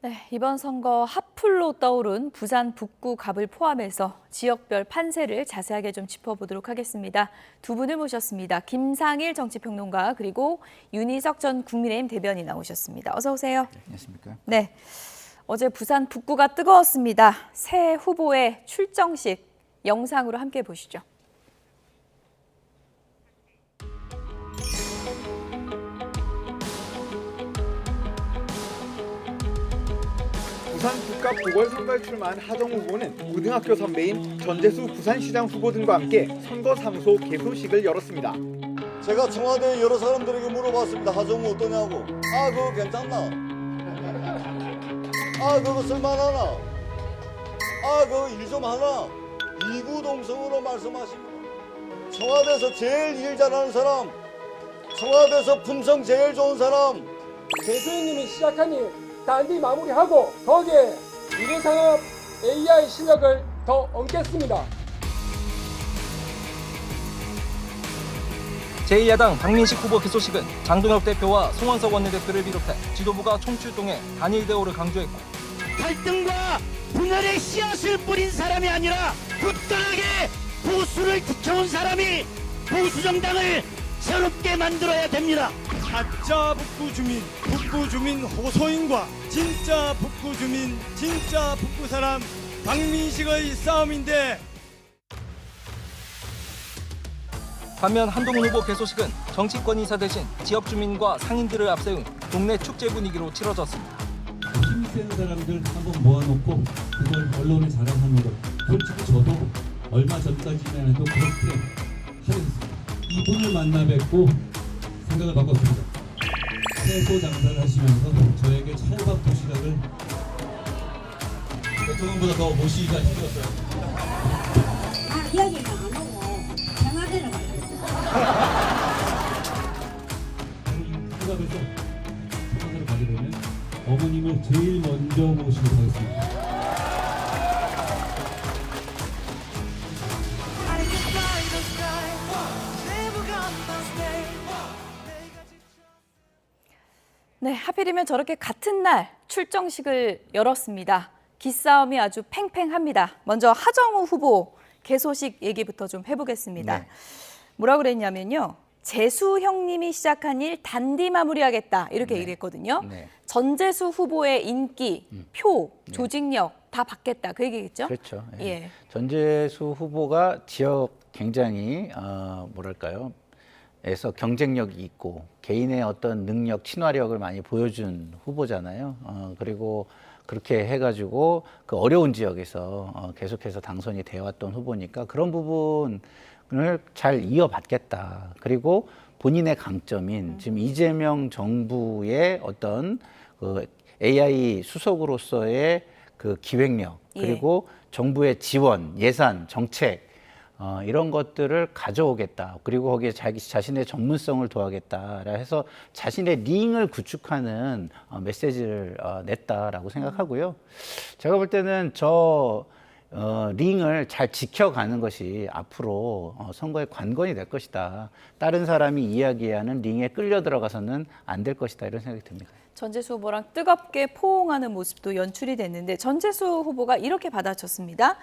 네, 이번 선거 핫플로 떠오른 부산 북구 갑을 포함해서 지역별 판세를 자세하게 좀 짚어보도록 하겠습니다. 두 분을 모셨습니다. 김상일 정치평론가 그리고 윤희석 전 국민의힘 대변인 나오셨습니다. 어서 오세요. 네, 안녕하십니까? 네, 어제 부산 북구가 뜨거웠습니다. 새 후보의 출정식 영상으로 함께 보시죠. 부산 북갑 보궐선거에 출마한 하정 후보는 고등학교 선배인 전재수 부산시장 후보 등과 함께 선거사무소 개소식을 열었습니다. 제가 청와대 여러 사람들에게 물어봤습니다. 하정우 어떠냐고. 아, 그거 괜찮나? 아, 그거 쓸만하나? 아, 그거 일 좀 하나? 이구동성으로 말씀하십니다. 청와대에서 제일 일 잘하는 사람, 청와대에서 품성 제일 좋은 사람. 대표님이 시작한 일 단디 마무리하고 거기에 미래산업 AI 실력을 더 얹겠습니다. 제2야당 박민식 후보 기소식은 장동혁 대표와 송원석 원내대표를 비롯해 지도부가 총출동해 단일 대우를 강조했고, 갈등과 분열의 씨앗을 뿌린 사람이 아니라 굳건하게 보수를 지켜온 사람이 보수 정당을 새롭게 만들어야 됩니다. 가짜 북구 주민 호소인과 진짜 북구 주민, 진짜 북구 사람 박민식의 싸움인데, 반면 한동훈 후보 개소식은 정치권 인사 대신 지역 주민과 상인들을 앞세운 동네 축제 분위기로 치러졌습니다. 힘센 사람들 한번 모아놓고 그걸 언론에 자랑하는 것, 솔직히 저도 얼마 전까지만 해도 그렇게 하겠습니다. 이분을 만나 뵙고 생각을 바꿨습니다. 채소 장사를 하시면서 저에게 찰밥 도시락을 대통령보다 더 모시기가 힘들었어요. 여기가 안 오고 청와대로 가요. 이 찰밥에서 청와대로 가게 되면 어머님을 제일 먼저 모시도록 하겠습니다. 네, 하필이면 저렇게 같은 날 출정식을 열었습니다. 기싸움이 아주 팽팽합니다. 먼저 하정우 후보 개소식 얘기부터 좀 해보겠습니다. 네. 뭐라고 그랬냐면요. 재수 형님이 시작한 일 단디 마무리하겠다 이렇게 네. 얘기를 했거든요. 네. 전재수 후보의 인기, 표, 네. 조직력 다 받겠다 그 얘기겠죠? 그렇죠. 예. 예. 전재수 후보가 지역 굉장히 뭐랄까요? 에서 경쟁력이 있고 개인의 어떤 능력, 친화력을 많이 보여준 후보잖아요. 그리고 그렇게 해가지고 그 어려운 지역에서 계속해서 당선이 되어왔던 후보니까 그런 부분을 잘 이어받겠다. 그리고 본인의 강점인 지금 이재명 정부의 어떤 그 AI 수석으로서의 그 기획력, 그리고 정부의 지원, 예산, 정책 이런 것들을 가져오겠다. 그리고 거기에 자신의 전문성을 더하겠다. 해서 자신의 링을 구축하는 메시지를 냈다라고 생각하고요. 제가 볼 때는 저 링을 잘 지켜가는 것이 앞으로 선거의 관건이 될 것이다. 다른 사람이 이야기하는 링에 끌려 들어가서는 안 될 것이다. 이런 생각이 듭니다. 전재수 후보랑 뜨겁게 포옹하는 모습도 연출이 됐는데 전재수 후보가 이렇게 받아쳤습니다.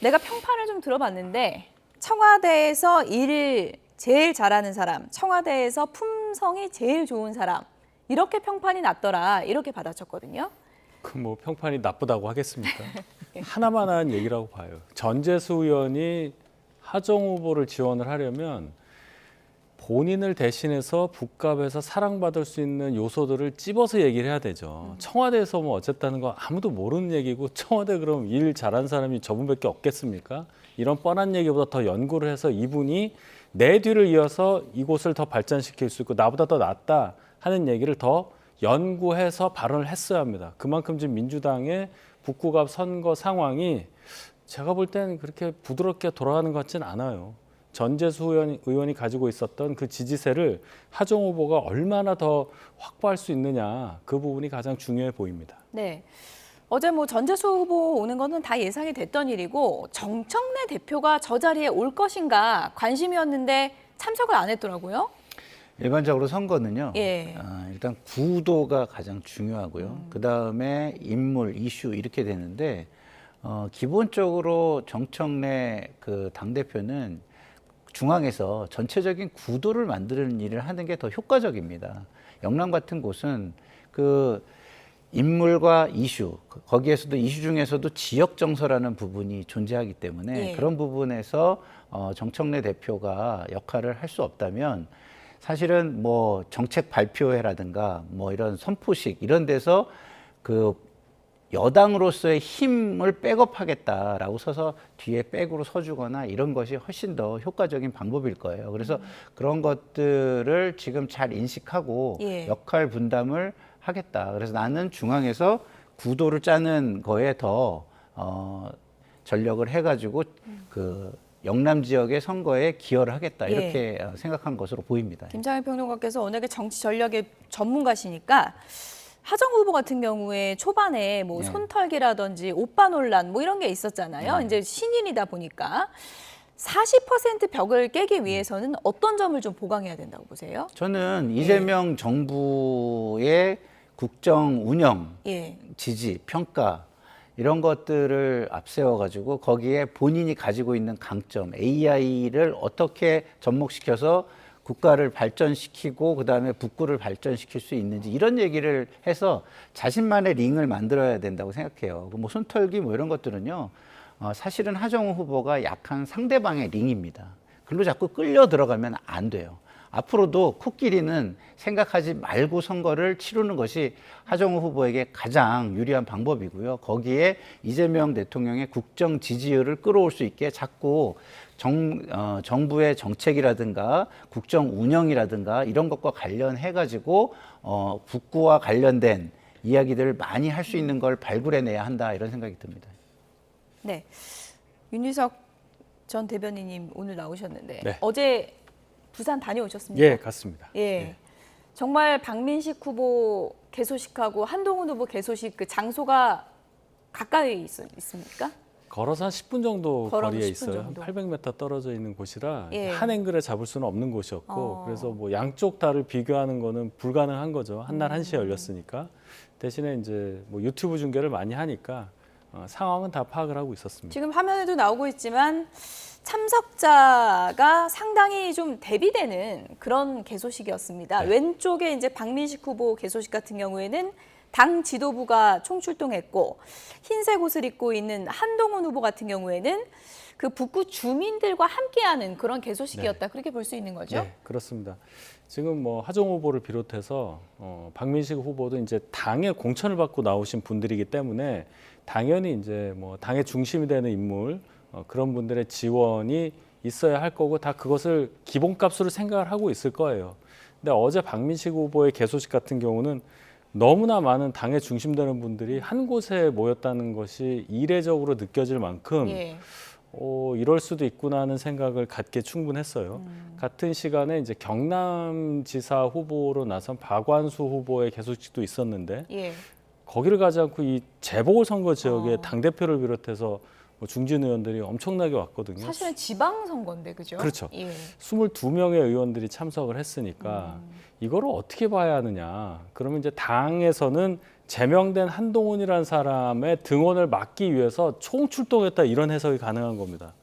내가 평판을 좀 들어봤는데 청와대에서 일을 제일 잘하는 사람, 청와대에서 품성이 제일 좋은 사람 이렇게 평판이 났더라 이렇게 받아쳤거든요. 그 뭐 평판이 나쁘다고 하겠습니까? 하나만 한 얘기라고 봐요. 전재수 의원이 하정 후보를 지원을 하려면 본인을 대신해서 북갑에서 사랑받을 수 있는 요소들을 찝어서 얘기를 해야 되죠. 청와대에서 뭐 어쨌다는 거 아무도 모르는 얘기고 청와대 그럼 일 잘한 사람이 저분밖에 없겠습니까? 이런 뻔한 얘기보다 더 연구를 해서 이분이 내 뒤를 이어서 이곳을 더 발전시킬 수 있고 나보다 더 낫다 하는 얘기를 더 연구해서 발언을 했어야 합니다. 그만큼 지금 민주당의 북구갑 선거 상황이 제가 볼 때는 그렇게 부드럽게 돌아가는 것 같지는 않아요. 전재수 의원이 가지고 있었던 그 지지세를 하정 후보가 얼마나 더 확보할 수 있느냐 그 부분이 가장 중요해 보입니다. 네, 어제 뭐 전재수 후보 오는 거는 다 예상이 됐던 일이고 정청래 대표가 저 자리에 올 것인가 관심이었는데 참석을 안 했더라고요. 일반적으로 선거는요. 예. 일단 구도가 가장 중요하고요. 그 다음에 인물, 이슈 이렇게 되는데 기본적으로 정청래 그 당대표는 중앙에서 전체적인 구도를 만드는 일을 하는 게 더 효과적입니다. 영남 같은 곳은 그 인물과 이슈, 거기에서도 이슈 중에서도 지역 정서라는 부분이 존재하기 때문에 예. 그런 부분에서 정청래 대표가 역할을 할 수 없다면 사실은 뭐 정책 발표회라든가 뭐 이런 선포식 이런 데서 그 여당으로서의 힘을 백업하겠다라고 서서 뒤에 백으로 서주거나 이런 것이 훨씬 더 효과적인 방법일 거예요. 그래서 그런 것들을 지금 잘 인식하고 예. 역할 분담을 하겠다. 그래서 나는 중앙에서 구도를 짜는 거에 더 전력을 해가지고 그 영남 지역의 선거에 기여를 하겠다. 이렇게 생각한 것으로 보입니다. 김창일 평론가께서 워낙에 정치 전략의 전문가시니까 하정 후보 같은 경우에 초반에 뭐 손털기라든지 오빠 논란 뭐 이런 게 있었잖아요. 이제 신인이다 보니까 40% 벽을 깨기 위해서는 어떤 점을 좀 보강해야 된다고 보세요? 저는 이재명 정부의 국정 운영, 예. 지지, 평가 이런 것들을 앞세워가지고 거기에 본인이 가지고 있는 강점, AI를 어떻게 접목시켜서 국가를 발전시키고 그다음에 북구를 발전시킬 수 있는지 이런 얘기를 해서 자신만의 링을 만들어야 된다고 생각해요. 뭐 손털기 뭐 이런 것들은요. 사실은 하정우 후보가 약한 상대방의 링입니다. 글로 자꾸 끌려 들어가면 안 돼요. 앞으로도 코끼리는 생각하지 말고 선거를 치르는 것이 하정우 후보에게 가장 유리한 방법이고요. 거기에 이재명 대통령의 국정 지지율을 끌어올 수 있게 자꾸 정부의 정책이라든가 국정 운영이라든가 이런 것과 관련해가지고 북구와 관련된 이야기들을 많이 할 수 있는 걸 발굴해내야 한다 이런 생각이 듭니다. 네, 윤희석 전 대변인님 오늘 나오셨는데 네. 어제 부산 다녀오셨습니까? 예, 갔습니다. 예. 정말 박민식 후보 개소식하고 한동훈 후보 개소식 그 장소가 가까이 있습니까? 걸어서 한 10분 정도 걸어서 거리에 10분 있어요. 정도. 한 800m 떨어져 있는 곳이라 예. 한 앵글에 잡을 수는 없는 곳이었고 그래서 뭐 양쪽 달을 비교하는 거는 불가능한 거죠. 한날 1시에 열렸으니까. 대신에 이제 뭐 유튜브 중계를 많이 하니까 상황은 다 파악을 하고 있었습니다. 지금 화면에도 나오고 있지만 참석자가 상당히 좀 대비되는 그런 개소식이었습니다. 네. 왼쪽에 이제 박민식 후보 개소식 같은 경우에는 당 지도부가 총출동했고 흰색 옷을 입고 있는 한동훈 후보 같은 경우에는 그 북구 주민들과 함께하는 그런 개소식이었다. 그렇게 볼 수 있는 거죠? 네, 그렇습니다. 지금 뭐 하정우 후보를 비롯해서 박민식 후보도 이제 당의 공천을 받고 나오신 분들이기 때문에 당연히 이제 뭐 당의 중심이 되는 인물 그런 분들의 지원이 있어야 할 거고 다 그것을 기본값으로 생각을 하고 있을 거예요. 근데 어제 박민식 후보의 개소식 같은 경우는 너무나 많은 당에 중심되는 분들이 한 곳에 모였다는 것이 이례적으로 느껴질 만큼 예. 이럴 수도 있구나 하는 생각을 갖게 충분했어요. 같은 시간에 이제 경남지사 후보로 나선 박완수 후보의 개소식도 있었는데 예. 거기를 가지 않고 이 재보궐선거 지역에 당대표를 비롯해서 뭐 중진 의원들이 엄청나게 왔거든요. 사실은 지방선거인데, 그죠? 그렇죠. 예. 22명의 의원들이 참석을 했으니까 이거를 어떻게 봐야 하느냐. 그러면 이제 당에서는 제명된 한동훈이라는 사람의 등원을 막기 위해서 총출동했다 이런 해석이 가능한 겁니다.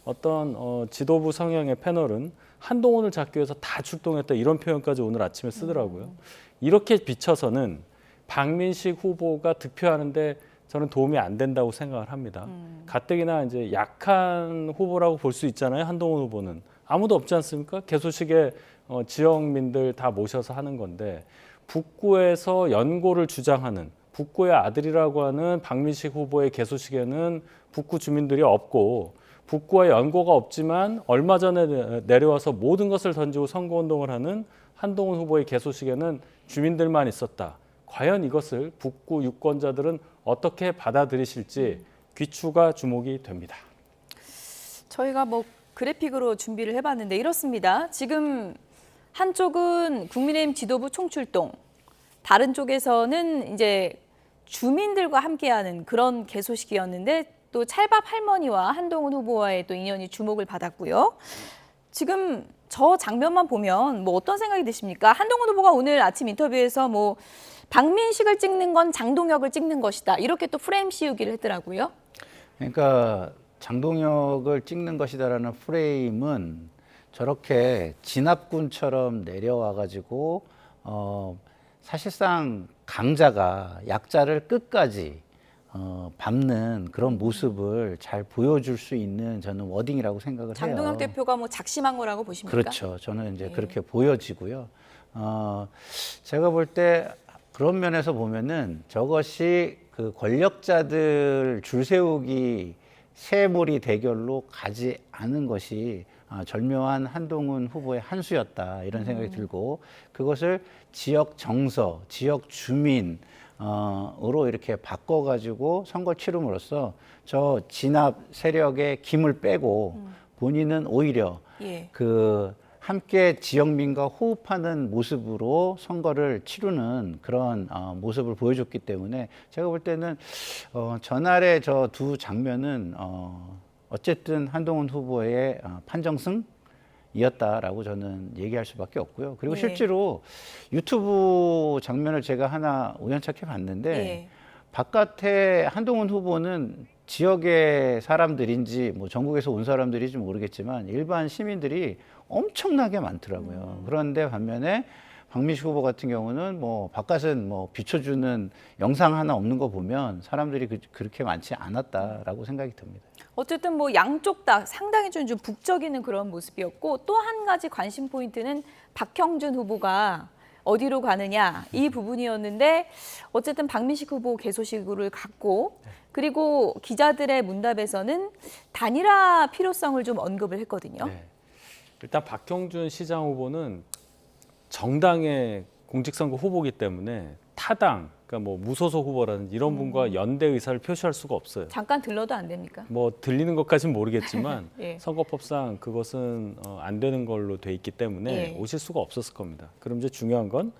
어떤 지도부 성향의 패널은 한동훈을 잡기 위해서 다 출동했다 이런 표현까지 오늘 아침에 쓰더라고요. 이렇게 비춰서는 박민식 후보가 득표하는데 저는 도움이 안 된다고 생각을 합니다. 가뜩이나 이제 약한 후보라고 볼 수 있잖아요. 한동훈 후보는 아무도 없지 않습니까? 개소식에 지역민들 다 모셔서 하는 건데 북구에서 연고를 주장하는 북구의 아들이라고 하는 박민식 후보의 개소식에는 북구 주민들이 없고 북구와 연고가 없지만 얼마 전에 내려와서 모든 것을 던지고 선거운동을 하는 한동훈 후보의 개소식에는 주민들만 있었다. 과연 이것을 북구 유권자들은 어떻게 받아들이실지 귀추가 주목이 됩니다. 저희가 뭐 그래픽으로 준비를 해봤는데 이렇습니다. 지금 한쪽은 국민의힘 지도부 총출동, 다른 쪽에서는 이제 주민들과 함께하는 그런 개소식이었는데 또 찰밥 할머니와 한동훈 후보와의 또 인연이 주목을 받았고요. 지금 저 장면만 보면 뭐 어떤 생각이 드십니까? 한동훈 후보가 오늘 아침 인터뷰에서 뭐 박민식을 찍는 건 장동혁을 찍는 것이다. 이렇게 또 프레임 씌우기를 했더라고요. 그러니까 장동혁을 찍는 것이다라는 프레임은 저렇게 진압군처럼 내려와가지고 사실상 강자가 약자를 끝까지 밟는 그런 모습을 잘 보여줄 수 있는 저는 워딩이라고 생각을 해요. 장동혁 대표가 뭐 작심한 거라고 보십니까? 그렇죠. 저는 이제 그렇게 보여지고요. 제가 볼 때 그런 면에서 보면은 저것이 그 권력자들 줄 세우기 세몰이 대결로 가지 않은 것이 절묘한 한동훈 후보의 한 수였다 이런 생각이 들고 그것을 지역 정서, 지역 주민 으로 이렇게 바꿔가지고 선거 치름으로써 저 진압 세력의 김을 빼고 본인은 오히려 예. 그 함께 지역민과 호흡하는 모습으로 선거를 치르는 그런 모습을 보여줬기 때문에 제가 볼 때는 전날의 저 두 장면은 어쨌든 한동훈 후보의 판정승 이었다라고 저는 얘기할 수밖에 없고요. 그리고 예. 실제로 유튜브 장면을 제가 하나 우연찮게 봤는데 예. 바깥에 한동훈 후보는 지역의 사람들인지 뭐 전국에서 온 사람들인지 모르겠지만 일반 시민들이 엄청나게 많더라고요. 그런데 반면에 박민식 후보 같은 경우는 뭐 바깥은 뭐 비춰주는 영상 하나 없는 거 보면 사람들이 그렇게 많지 않았다라고 생각이 듭니다. 어쨌든 뭐 양쪽 다 상당히 좀 북적이는 그런 모습이었고 또 한 가지 관심 포인트는 박형준 후보가 어디로 가느냐 이 부분이었는데 어쨌든 박민식 후보 개소식을 갖고 그리고 기자들의 문답에서는 단일화 필요성을 좀 언급을 했거든요. 네. 일단 박형준 시장 후보는 정당의 공직선거 후보이기 때문에 타당, 그러니까 뭐 무소속 후보라든지 이런 분과 연대 의사를 표시할 수가 없어요. 잠깐 들러도 안 됩니까? 뭐 들리는 것까지는 모르겠지만 예. 선거법상 그것은 안 되는 걸로 돼 있기 때문에 예. 오실 수가 없었을 겁니다. 그럼 이제 중요한 건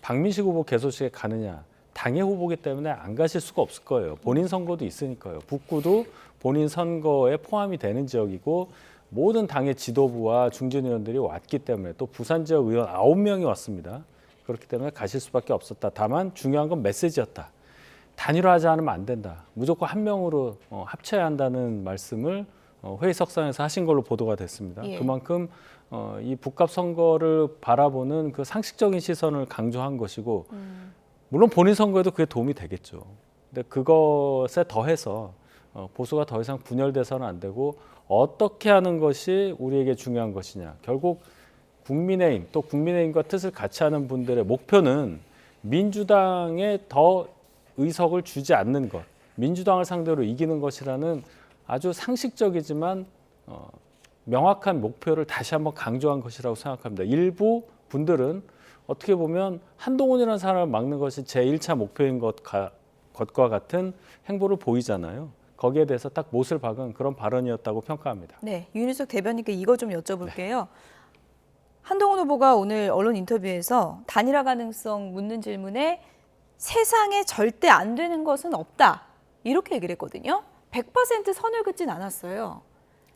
박민식 후보 개소식에 가느냐. 당의 후보기 때문에 안 가실 수가 없을 거예요. 본인 선거도 있으니까요. 북구도 본인 선거에 포함이 되는 지역이고 모든 당의 지도부와 중진 의원들이 왔기 때문에 또 부산 지역 의원 9명이 왔습니다. 그렇기 때문에 가실 수밖에 없었다. 다만 중요한 건 메시지였다. 단일화하지 않으면 안 된다. 무조건 한 명으로 합쳐야 한다는 말씀을 회의석상에서 하신 걸로 보도가 됐습니다. 예. 그만큼 이 북갑 선거를 바라보는 그 상식적인 시선을 강조한 것이고 물론 본인 선거에도 그게 도움이 되겠죠. 근데 그것에 더해서 보수가 더 이상 분열돼서는 안 되고 어떻게 하는 것이 우리에게 중요한 것이냐. 결국 국민의힘 또 국민의힘과 뜻을 같이 하는 분들의 목표는 민주당에 더 의석을 주지 않는 것, 민주당을 상대로 이기는 것이라는 아주 상식적이지만 명확한 목표를 다시 한번 강조한 것이라고 생각합니다. 일부 분들은 어떻게 보면 한동훈이라는 사람을 막는 것이 제1차 목표인 것과 같은 행보를 보이잖아요. 거기에 대해서 딱 못을 박은 그런 발언이었다고 평가합니다. 네, 윤희석 대변인께 이거 좀 여쭤볼게요. 한동훈 후보가 오늘 언론 인터뷰에서 단일화 가능성 묻는 질문에 세상에 절대 안 되는 것은 없다. 이렇게 얘기를 했거든요. 100% 선을 긋진 않았어요.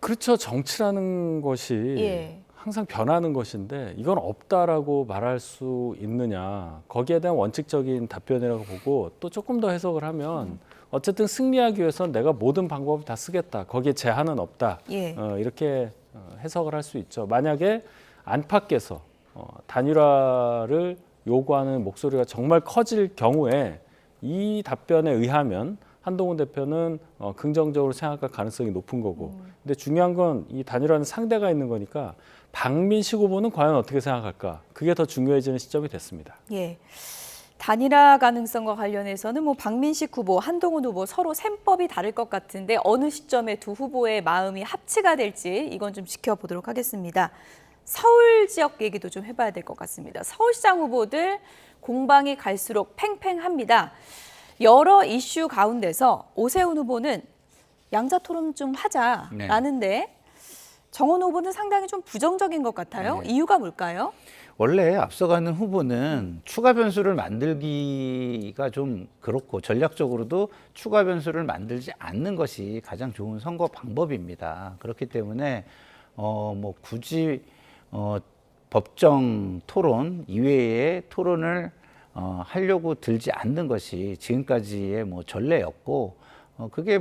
그렇죠. 정치라는 것이 예. 항상 변하는 것인데 이건 없다라고 말할 수 있느냐. 거기에 대한 원칙적인 답변이라고 보고 또 조금 더 해석을 하면 어쨌든 승리하기 위해서는 내가 모든 방법을 다 쓰겠다. 거기에 제한은 없다. 예. 이렇게 해석을 할 수 있죠. 만약에 안팎에서 단일화를 요구하는 목소리가 정말 커질 경우에 이 답변에 의하면 한동훈 대표는 긍정적으로 생각할 가능성이 높은 거고. 근데 중요한 건 이 단일화는 상대가 있는 거니까 박민식 후보는 과연 어떻게 생각할까? 그게 더 중요해지는 시점이 됐습니다. 예. 단일화 가능성과 관련해서는 뭐 박민식 후보, 한동훈 후보 서로 셈법이 다를 것 같은데 어느 시점에 두 후보의 마음이 합치가 될지 이건 좀 지켜보도록 하겠습니다. 서울 지역 얘기도 좀 해봐야 될 것 같습니다. 서울시장 후보들 공방이 갈수록 팽팽합니다. 여러 이슈 가운데서 오세훈 후보는 양자 토론 좀 하자라는데 정원 후보는 상당히 좀 부정적인 것 같아요. 네. 이유가 뭘까요? 원래 앞서가는 후보는 추가 변수를 만들기가 좀 그렇고 전략적으로도 추가 변수를 만들지 않는 것이 가장 좋은 선거 방법입니다. 그렇기 때문에 뭐 굳이 법정 토론 이외의 토론을 하려고 들지 않는 것이 지금까지의 뭐 전례였고, 그게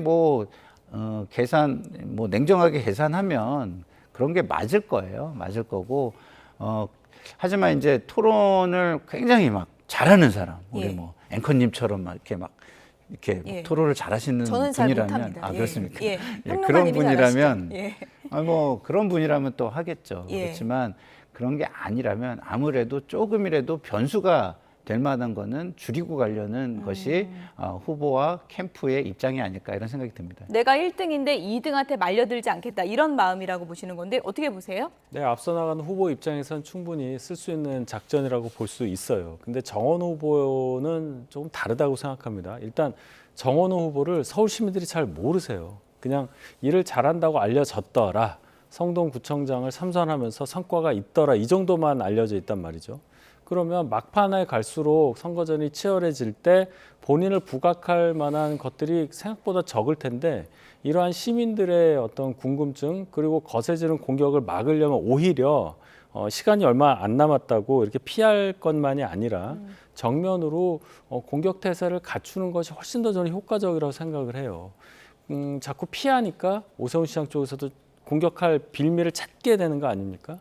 냉정하게 계산하면 그런 게 맞을 거예요. 맞을 거고, 하지만 이제 토론을 굉장히 막 잘하는 사람, 우리 뭐 앵커님처럼 막 이렇게 토론을 잘하시는 저는 잘 분이라면, 못합니다. 그렇습니까? 예. 그런 분이라면, 잘하시죠. 그런 분이라면 또 하겠죠. 예. 그렇지만 그런 게 아니라면 아무래도 조금이라도 변수가 될 만한 거는 줄이고 가려는 것이 후보와 캠프의 입장이 아닐까 이런 생각이 듭니다. 내가 1등인데 2등한테 말려들지 않겠다 이런 마음이라고 보시는 건데 어떻게 보세요? 네, 앞서 나가는 후보 입장에선 충분히 쓸 수 있는 작전이라고 볼 수 있어요. 근데 정원호 후보는 조금 다르다고 생각합니다. 일단 정원호 후보를 서울 시민들이 잘 모르세요. 그냥 일을 잘한다고 알려졌더라. 성동구청장을 삼선하면서 성과가 있더라. 이 정도만 알려져 있단 말이죠. 그러면 막판에 갈수록 선거전이 치열해질 때 본인을 부각할 만한 것들이 생각보다 적을 텐데, 이러한 시민들의 어떤 궁금증 그리고 거세지는 공격을 막으려면 오히려 시간이 얼마 안 남았다고 이렇게 피할 것만이 아니라 정면으로 공격 태세를 갖추는 것이 훨씬 더 저는 효과적이라고 생각을 해요. 자꾸 피하니까 오세훈 시장 쪽에서도 공격할 빌미를 찾게 되는 거 아닙니까?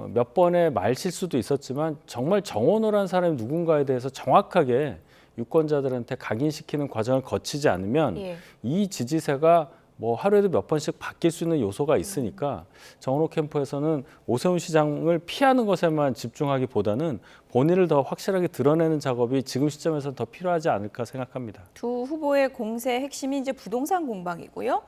몇 번의 말실수도 있었지만 정말 정원호라는 사람이 누군가에 대해서 정확하게 유권자들한테 각인시키는 과정을 거치지 않으면 이 지지세가 뭐 하루에도 몇 번씩 바뀔 수 있는 요소가 있으니까 정원호 캠프에서는 오세훈 시장을 피하는 것에만 집중하기보다는 본인을 더 확실하게 드러내는 작업이 지금 시점에서는 더 필요하지 않을까 생각합니다. 두 후보의 공세의 핵심이 이제 부동산 공방이고요.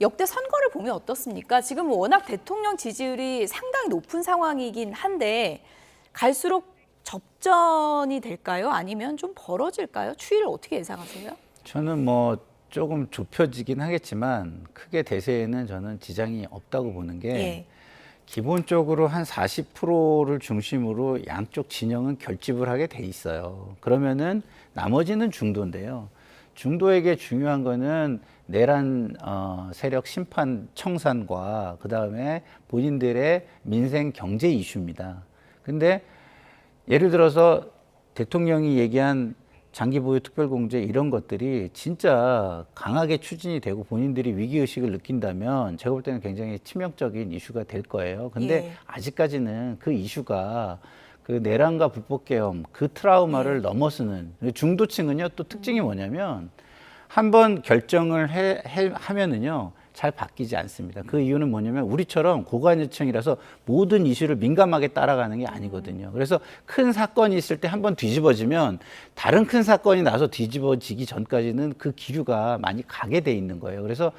역대 선거를 보면 어떻습니까? 지금 워낙 대통령 지지율이 상당히 높은 상황이긴 한데 갈수록 접전이 될까요? 아니면 좀 벌어질까요? 추이를 어떻게 예상하세요? 저는 뭐 조금 좁혀지긴 하겠지만 크게 대세에는 저는 지장이 없다고 보는 게 기본적으로 한 40%를 중심으로 양쪽 진영은 결집을 하게 돼 있어요. 그러면은 나머지는 중도인데요. 중도에게 중요한 거는 내란 세력 심판 청산과 그다음에 본인들의 민생 경제 이슈입니다. 근데 예를 들어서 대통령이 얘기한 장기 보유 특별공제 이런 것들이 진짜 강하게 추진이 되고 본인들이 위기의식을 느낀다면 제가 볼 때는 굉장히 치명적인 이슈가 될 거예요. 근데 아직까지는 그 이슈가 그 내란과 불법계엄 그 트라우마를 넘어서는 중도층은요 또 특징이 뭐냐면 한번 결정을 하면은요 잘 바뀌지 않습니다. 그 이유는 뭐냐면 우리처럼 고관여층이라서 모든 이슈를 민감하게 따라가는 게 아니거든요. 그래서 큰 사건이 있을 때 한번 뒤집어지면 다른 큰 사건이 나서 뒤집어지기 전까지는 그 기류가 많이 가게 돼 있는 거예요. 그래서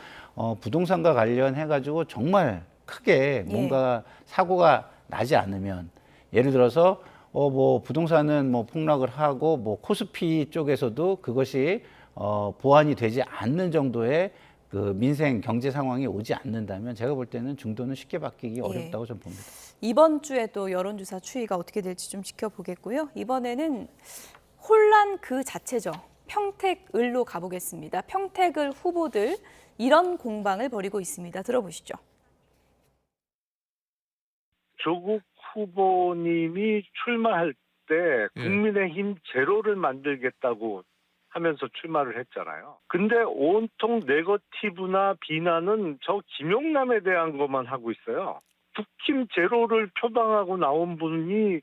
부동산과 관련해 가지고 정말 크게 뭔가 사고가 나지 않으면 예를 들어서 뭐 부동산은 뭐 폭락을 하고 뭐 코스피 쪽에서도 그것이 보완이 되지 않는 정도의 그 민생 경제 상황이 오지 않는다면 제가 볼 때는 중도는 쉽게 바뀌기 어렵다고 좀 봅니다. 이번 주에 또 여론조사 추이가 어떻게 될지 좀 지켜보겠고요. 이번에는 혼란 그 자체죠. 평택을로 가보겠습니다. 평택을 후보들 이런 공방을 벌이고 있습니다. 들어보시죠. 조국 후보님이 출마할 때 국민의힘 제로를 만들겠다고 하면서 출마를 했잖아요. 근데 온통 네거티브나 비난은 저 김용남에 대한 것만 하고 있어요. 국힘 제로를 표방하고 나온 분이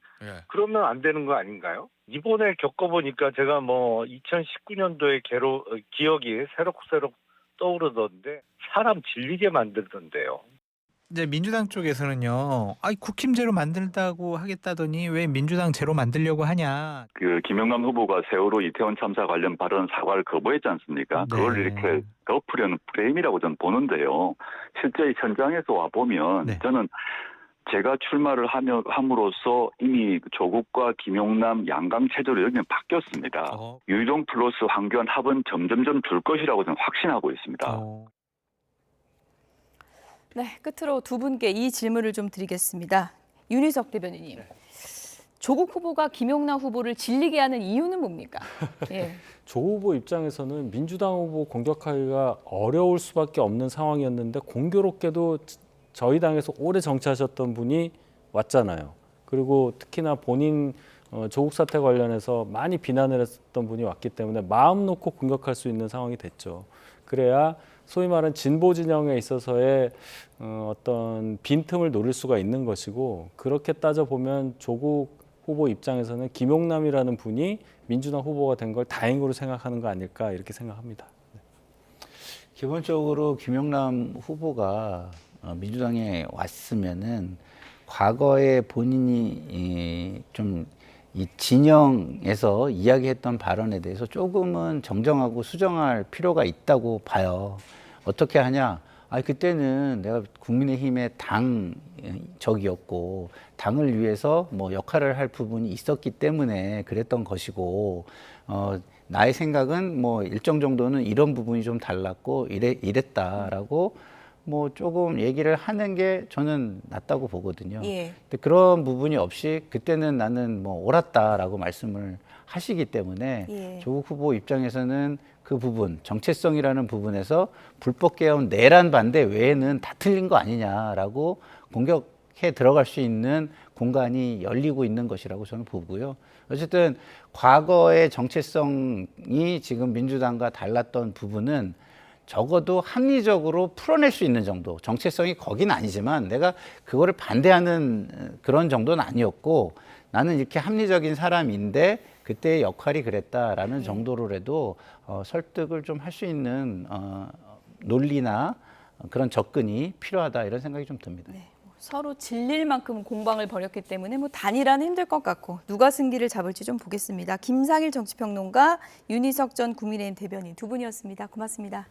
그러면 안 되는 거 아닌가요? 이번에 겪어보니까 제가 뭐 2019년도의 기억이 새록새록 떠오르던데 사람 질리게 만들던데요. 이제 민주당 쪽에서는요. 국힘 제로 만들다고 하겠다더니 왜 민주당 제로 만들려고 하냐. 그 김영남 후보가 세월호 이태원 참사 관련 발언 사과를 거부했지 않습니까? 그걸 이렇게 덮으려는 프레임이라고 저는 보는데요. 실제 현장에서 와 보면 저는 제가 출마를 함으로써 이미 조국과 김용남 양강 체제로 여기는 바뀌었습니다. 유이동 플러스 황교안 합은 점점점 줄 것이라고 저는 확신하고 있습니다. 네, 끝으로 두 분께 이 질문을 좀 드리겠습니다. 윤희석 대변인님, 조국 후보가 김용남 후보를 질리게 하는 이유는 뭡니까? 조 후보 입장에서는 민주당 후보 공격하기가 어려울 수밖에 없는 상황이었는데 공교롭게도 저희 당에서 오래 정치하셨던 분이 왔잖아요. 그리고 특히나 본인 조국 사태 관련해서 많이 비난을 했던 분이 왔기 때문에 마음 놓고 공격할 수 있는 상황이 됐죠. 그래야 소위 말하는 진보 진영에 있어서의 어떤 빈틈을 노릴 수가 있는 것이고, 그렇게 따져보면 조국 후보 입장에서는 김용남이라는 분이 민주당 후보가 된 걸 다행으로 생각하는 거 아닐까 이렇게 생각합니다. 기본적으로 김용남 후보가 민주당에 왔으면은 과거에 본인이 좀 이 진영에서 이야기했던 발언에 대해서 조금은 정정하고 수정할 필요가 있다고 봐요. 어떻게 하냐? 그때는 내가 국민의힘의 당적이었고 당을 위해서 뭐 역할을 할 부분이 있었기 때문에 그랬던 것이고, 나의 생각은 뭐 일정 정도는 이런 부분이 좀 달랐고 이랬다라고 뭐 조금 얘기를 하는 게 저는 낫다고 보거든요. 예. 근데 그런 부분이 없이 그때는 나는 뭐 옳았다라고 말씀을 하시기 때문에 예. 조국 후보 입장에서는 그 부분, 정체성이라는 부분에서 불법 개헌 내란 반대 외에는 다 틀린 거 아니냐라고 공격해 들어갈 수 있는 공간이 열리고 있는 것이라고 저는 보고요. 어쨌든 과거의 정체성이 지금 민주당과 달랐던 부분은 적어도 합리적으로 풀어낼 수 있는 정도, 정체성이 거긴 아니지만 내가 그거를 반대하는 그런 정도는 아니었고, 나는 이렇게 합리적인 사람인데 그때의 역할이 그랬다라는 정도로라도 설득을 좀 할 수 있는 논리나 그런 접근이 필요하다, 이런 생각이 좀 듭니다. 네. 서로 질릴 만큼 공방을 벌였기 때문에 뭐 단일화는 힘들 것 같고 누가 승기를 잡을지 좀 보겠습니다. 김상일 정치평론가, 윤희석 전 국민의힘 대변인 두 분이었습니다. 고맙습니다.